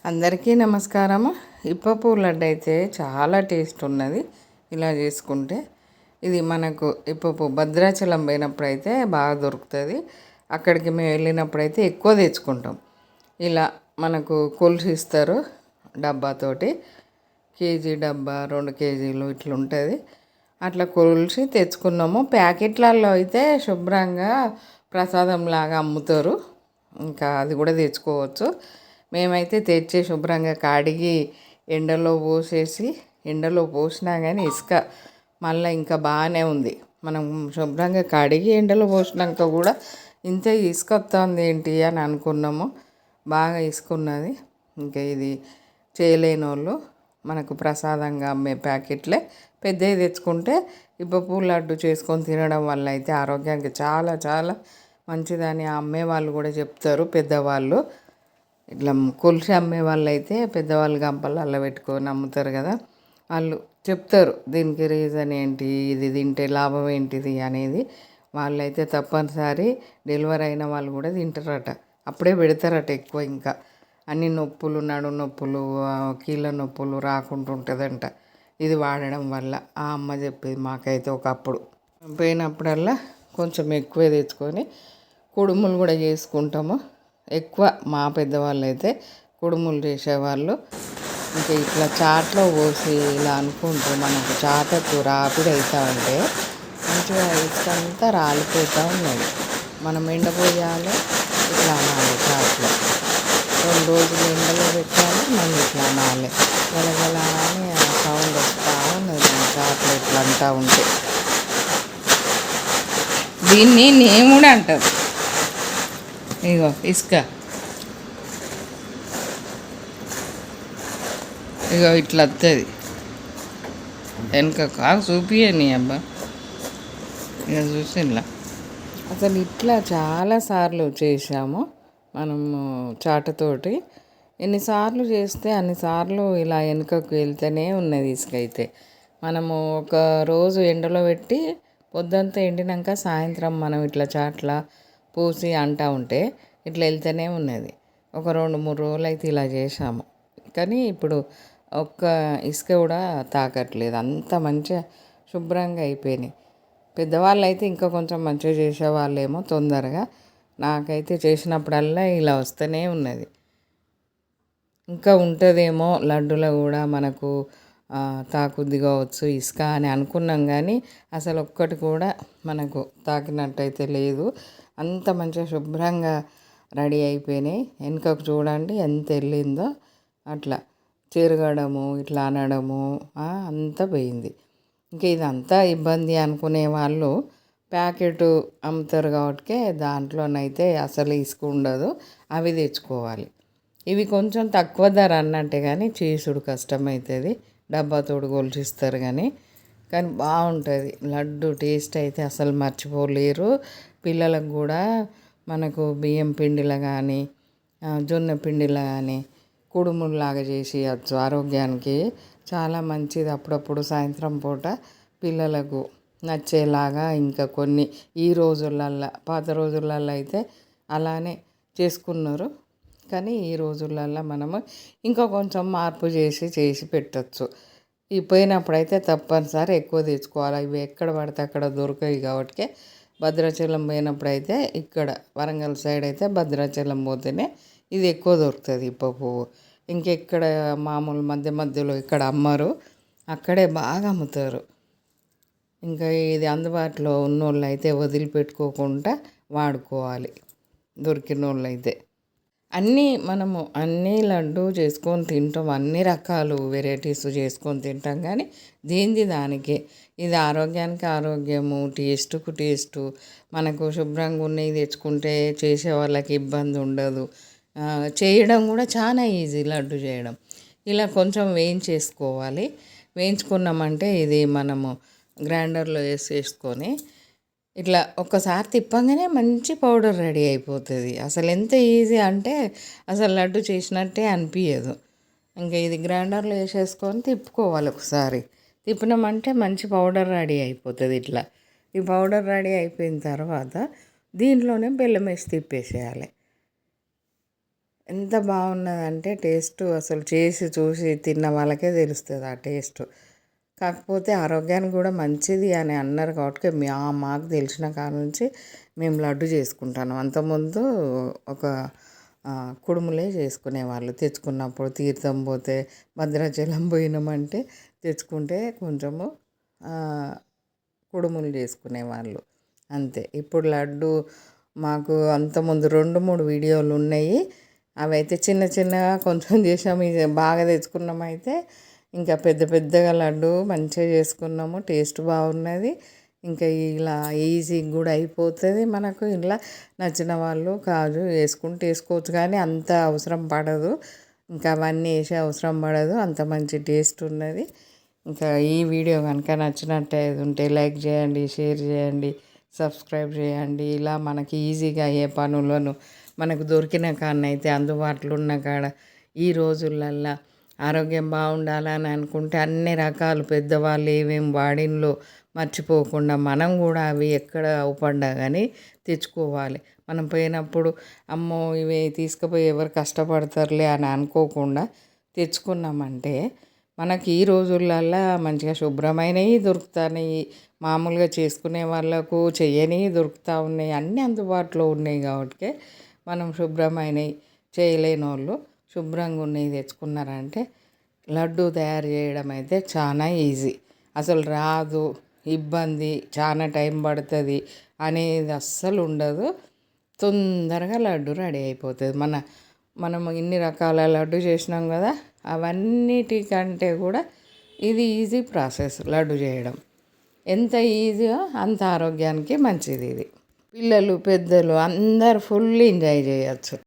అందరికీ నమస్కారము. ఇప్పపు లడ్డు అయితే చాలా టేస్ట్ ఉన్నది ఇలా చేసుకుంటే. ఇది మనకు ఇప్పపు భద్రాచలం పోయినప్పుడైతే బాగా దొరుకుతుంది. అక్కడికి మేము వెళ్ళినప్పుడైతే ఎక్కువ తెచ్చుకుంటాం. ఇలా మనకు కొలుసు ఇస్తారు డబ్బాతోటి, కేజీ డబ్బా 2 కేజీలు ఇట్లా ఉంటుంది. అట్లా కొలిసి తెచ్చుకున్నాము. ప్యాకెట్లలో అయితే శుభ్రంగా ప్రసాదం లాగా అమ్ముతారు. ఇంకా అది కూడా తెచ్చుకోవచ్చు. మేమైతే తెచ్చి శుభ్రంగా కడిగి ఎండలో పోసినా కానీ ఇసుక మళ్ళీ ఇంకా బాగానే ఉంది. మనం శుభ్రంగా కడిగి ఎండలో పోసినాక కూడా ఇంత ఇసుక వస్తుంది ఏంటి అని అనుకున్నాము. బాగా ఇసుకున్నది. ఇంకా ఇది చేయలేని వాళ్ళు మనకు ప్రసాదంగా అమ్మే ప్యాకెట్లే పెద్దవి తెచ్చుకుంటే ఇప్పపు లడ్డు చేసుకొని తినడం వల్ల అయితే ఆరోగ్యానికి చాలా చాలా మంచిదని అమ్మే వాళ్ళు కూడా చెప్తారు. పెద్దవాళ్ళు ఇట్లా కొలిసి అమ్మే వాళ్ళు అయితే పెద్దవాళ్ళు గంపలు అల్ల పెట్టుకొని అమ్ముతారు కదా, వాళ్ళు చెప్తారు దీనికి రీజన్ ఏంటి, ఇది తింటే లాభం ఏంటిది అనేది. వాళ్ళైతే తప్పనిసరి డెలివరీ అయిన వాళ్ళు కూడా తింటారట, అప్పుడే పెడతారట ఎక్కువ. ఇంకా అన్ని నొప్పులు, నడు నొప్పులు, కీళ్ళ నొప్పులు రాకుండా ఉంటుందంట ఇది వాడడం వల్ల. ఆ అమ్మ చెప్పేది మాకైతే. ఒకప్పుడు పోయినప్పుడల్లా కొంచెం ఎక్కువే తెచ్చుకొని కుడుములు కూడా చేసుకుంటాము. ఎక్కువ మా పెద్దవాళ్ళు అయితే కుడుములు చేసేవాళ్ళు. ఇంకా ఇట్లా చాట్లో పోసి ఇలా అనుకుంటూ మనకు చాటకు రాపిడి అవుతూ ఉంటే మంచిగా ఇసుకంతా రాలిపోతూ ఉన్నది. మనం ఎండపోయాలి, ఇట్లా అనాలి చాట్లో. 2 రోజులు ఎండలో పెట్టాలి, మళ్ళీ ఇట్లా అనాలి. గలగల అని సౌండ్ వస్తూ ఉన్నది మన చాట్లో ఇట్లా అంటూ ఉంటే. దీన్ని నేముడు అంటారు. ఇగో ఇసుక, ఇగో ఇట్లా వస్తుంది వెనక. కాకు చూపియని అబ్బా, ఇక చూసిలా. అసలు ఇట్లా చాలాసార్లు చేసాము మనము చాటతోటి. ఎన్నిసార్లు చేస్తే అన్నిసార్లు ఇలా వెనుకకు వెళ్తూనే ఉన్నది ఇసుక అయితే. మనము ఒక రోజు ఎండలో పెట్టి పొద్దంతా ఎండినాక సాయంత్రం మనం ఇట్లా చాట్ల పూసి అంటూ ఉంటే ఇట్లా వెళ్తూనే ఉన్నది. ఒక 2-3 రోజులు అయితే ఇలా చేసాము. కానీ ఇప్పుడు ఒక్క ఇసుక కూడా తాకట్లేదు, అంత మంచిగా శుభ్రంగా అయిపోయినాయి. పెద్దవాళ్ళు అయితే ఇంకా కొంచెం మంచిగా చేసేవాళ్ళేమో తొందరగా. నాకైతే చేసినప్పుడల్లా ఇలా వస్తూనే ఉన్నది. ఇంకా ఉంటుందేమో లడ్డులో కూడా మనకు తాకుద్ది కావచ్చు ఇసుక అని అనుకున్నాం, కానీ అసలు ఒక్కటి కూడా మనకు తాకినట్టయితే లేదు. అంత మంచిగా శుభ్రంగా రెడీ అయిపోయినాయి. వెనుకకు చూడండి ఎంత వెళ్ళిందో. అట్లా చెరగడము, ఇట్లా అనడము అంతా పోయింది. ఇంకా ఇదంతా ఇబ్బంది అనుకునే వాళ్ళు ప్యాకెట్ అమ్ముతారు కాబట్టి దాంట్లోనైతే అసలు ఇసుక ఉండదు, అవి తెచ్చుకోవాలి. ఇవి కొంచెం తక్కువ ధర అన్నట్టే, కానీ చేసుడు కష్టమవుతుంది. డబ్బాతోడు కొలిచిస్తారు కానీ బాగుంటుంది లడ్డు. టేస్ట్ అయితే అసలు మర్చిపోలేరు. పిల్లలకు కూడా మనకు బియ్యం పిండిలో కానీ జొన్న పిండిలో కానీ కుడుముల్లాగా చేసి ఇవ్వచ్చు. ఆరోగ్యానికి చాలా మంచిది. అప్పుడప్పుడు సాయంత్రం పూట పిల్లలకు నచ్చేలాగా. ఇంకా కొన్ని ఈ రోజులల్లో, పాత రోజులల్లో అయితే అలానే చేసుకున్నారు, కానీ ఈ రోజులల్లో మనము ఇంకా కొంచెం మార్పు చేసి పెట్టచ్చు. ఈ పోయినప్పుడైతే తప్పనిసరి ఎక్కువ తెచ్చుకోవాలి. ఇవి ఎక్కడ పడితే అక్కడ దొరకాయి కాబట్టి భద్రాచలం పోయినప్పుడైతే, ఇక్కడ వరంగల్ సైడ్ అయితే భద్రాచలం పోతేనే ఇది ఎక్కువ దొరుకుతుంది ఇప్ప పువ్వు. ఇంకెక్కడ మామూలు మధ్యలో ఇక్కడ అమ్మరు, అక్కడే బాగా అమ్ముతారు. ఇంకా ఇది అందుబాటులో ఉన్నోళ్ళు అయితే వదిలిపెట్టుకోకుండా వాడుకోవాలి, దొరికిన వాళ్ళు అయితే. అన్నీ లడ్డు చేసుకొని తింటాం, అన్ని రకాలు వెరైటీస్ చేసుకొని తింటాం, కానీ దేనిది దానికే. ఇది ఆరోగ్యానికి ఆరోగ్యము, టేస్ట్కు టేస్టు. మనకు శుభ్రంగా ఉన్నవి తెచ్చుకుంటే చేసే వాళ్ళకి ఇబ్బంది ఉండదు. చేయడం కూడా చాలా ఈజీ లడ్డు చేయడం. ఇలా కొంచెం వేయించేసుకోవాలి. వేయించుకున్నామంటే ఇది మనము గ్రైండర్లో వేసుకొని ఇట్లా ఒక్కసారి తిప్పంగానే మంచి పౌడర్ రెడీ అయిపోతుంది. అసలు ఎంత ఈజీ అంటే అసలు లడ్డు చేసినట్టే అనిపించదు. ఇంకా ఇది గ్రైండర్లో వేసేసుకొని తిప్పుకోవాలి. ఒకసారి తిప్పినామంటే మంచి పౌడర్ రెడీ అయిపోతుంది. ఇట్లా ఈ పౌడర్ రెడీ అయిపోయిన తర్వాత దీంట్లోనే బెల్లం వేసి తిప్పేసేయాలి. ఎంత బాగున్నదంటే టేస్ట్ అసలు చేసి చూసి తిన్న వాళ్ళకే తెలుస్తుంది ఆ టేస్ట్. కాకపోతే ఆరోగ్యానికి కూడా మంచిది అని అన్నారు కాబట్టి మాకు తెలిసిన కాడ నుంచి మేము లడ్డు చేసుకుంటాను. అంతకుముందు ఒక కుడుములే చేసుకునేవాళ్ళు. తెచ్చుకున్నప్పుడు తీర్థం పోతే భద్రాచలం పోయినామంటే తెచ్చుకుంటే కొంచెము కుడుములు చేసుకునేవాళ్ళు అంతే. ఇప్పుడు లడ్డు మాకు అంతకుముందు 2-3 వీడియోలు ఉన్నాయి. అవైతే చిన్న చిన్నగా కొంచెం చేసాము. ఇది బాగా తెచ్చుకున్నామైతే ఇంకా పెద్ద పెద్దగా లడ్డు మంచిగా చేసుకున్నాము. టేస్ట్ బాగున్నది. ఇంకా ఇలా ఈజీగా కూడా అయిపోతుంది మనకు. ఇలా నచ్చిన వాళ్ళు కాజు వేసుకోవచ్చు, కానీ అంత అవసరం పడదు. ఇంకా అవన్నీ వేసే అవసరం పడదు. అంత మంచి టేస్ట్ ఉన్నది. ఇంకా ఈ వీడియో కనుక నచ్చినట్టయితే ఉంటే లైక్ చేయండి, షేర్ చేయండి, సబ్స్క్రైబ్ చేయండి. ఇలా మనకి ఈజీగా అయ్యే పనులను మనకు దొరికిన కాడనైతే అందుబాటులో ఉన్న కాడ ఈ రోజులల్లో ఆరోగ్యం బాగుండాలని అనుకుంటే అన్ని రకాలు పెద్దవాళ్ళు ఏమేమి వాడినలో మర్చిపోకుండా మనం కూడా అవి ఎక్కడ అవుపడ్డా కానీ తెచ్చుకోవాలి. మనం పోయినప్పుడు అమ్మో ఇవి తీసుకుపోయి ఎవరు కష్టపడతారులే అని అనుకోకుండా తెచ్చుకున్నామంటే మనకి ఈ రోజులల్లో మంచిగా శుభ్రమైనవి దొరుకుతున్నాయి. మామూలుగా చేసుకునే వాళ్ళకు చెయ్యనివి దొరుకుతూ ఉన్నాయి. అన్నీ అందుబాటులో ఉన్నాయి కాబట్టి మనం శుభ్రమైనవి చేయలేని వాళ్ళు శుభ్రంగా ఉన్నవి తెచ్చుకున్నారంటే లడ్డు తయారు చేయడం అయితే చాలా ఈజీ. అసలు రాదు, ఇబ్బంది, చాలా టైం పడుతుంది అనేది అస్సలు ఉండదు. తొందరగా లడ్డు రెడీ అయిపోతుంది. మనం ఇన్ని రకాల లడ్డు చేసినాం కదా, అవన్నిటికంటే కూడా ఇది ఈజీ ప్రాసెస్ లడ్డు చేయడం. ఎంత ఈజీగా అంత ఆరోగ్యానికి మంచిది. ఇది పిల్లలు పెద్దలు అందరు ఫుల్ ఎంజాయ్ చేయొచ్చు.